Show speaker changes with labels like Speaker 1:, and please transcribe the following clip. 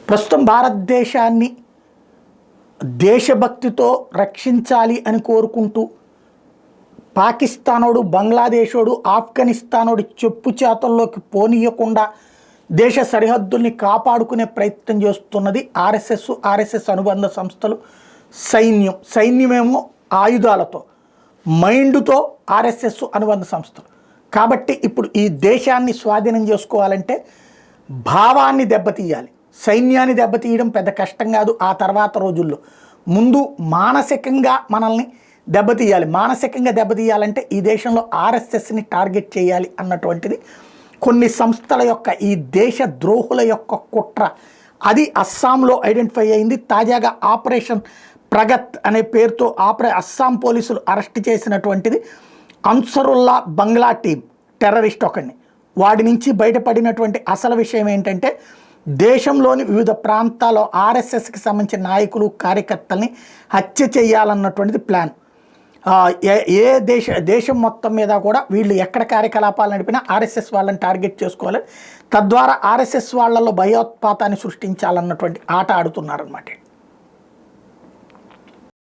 Speaker 1: ప్రస్తుతం భారతదేశాన్ని దేశభక్తితో రక్షించాలి అని కోరుకుంటూ పాకిస్తానోడు, బంగ్లాదేశోడు, ఆఫ్ఘనిస్తానోడు చెప్పు చేతల్లోకి పోనీయకుండా దేశ సరిహద్దుల్ని కాపాడుకునే ప్రయత్నం చేస్తున్నది ఆర్ఎస్ఎస్ అనుబంధ సంస్థలు, సైన్యమేమో ఆయుధాలతో, మైండ్తో ఆర్ఎస్ఎస్ అనుబంధ సంస్థలు. కాబట్టి ఇప్పుడు ఈ దేశాన్ని స్వాధీనం చేసుకోవాలంటే భావాన్ని దెబ్బతీయాలి. సైన్యాన్ని దెబ్బతీయడం పెద్ద కష్టం కాదు. ఆ తర్వాత రోజుల్లో ముందు మానసికంగా మనల్ని దెబ్బతీయాలి. మానసికంగా దెబ్బతీయాలంటే ఈ దేశంలో ఆర్ఎస్ఎస్ని టార్గెట్ చేయాలి అన్నటువంటిది కొన్ని సంస్థల యొక్క, ఈ దేశ ద్రోహుల యొక్క కుట్ర. అది అస్సాంలో ఐడెంటిఫై అయింది. తాజాగా ఆపరేషన్ ప్రగత్ అనే పేరుతో అస్సాం పోలీసులు అరెస్ట్ చేసినటువంటిది అన్సరుల్లా బంగ్లా టీం టెర్రరిస్ట్ ఒకడిని. వాడి నుంచి బయటపడినటువంటి అసలు విషయం ఏంటంటే దేశంలోని వివిధ ప్రాంతాల్లో ఆర్ఎస్ఎస్కి సంబంధించిన నాయకులు, కార్యకర్తల్ని హత్య చేయాలన్నటువంటిది ప్లాన్. దేశం మొత్తం మీద కూడా వీళ్ళు ఎక్కడ కార్యకలాపాలు నడిపినా ఆర్ఎస్ఎస్ వాళ్ళని టార్గెట్ చేసుకోవాలి. తద్వారా ఆర్ఎస్ఎస్ వాళ్ళలో భయోత్పాతాన్ని సృష్టించాలన్నటువంటి ఆట ఆడుతున్నారన్నమాట.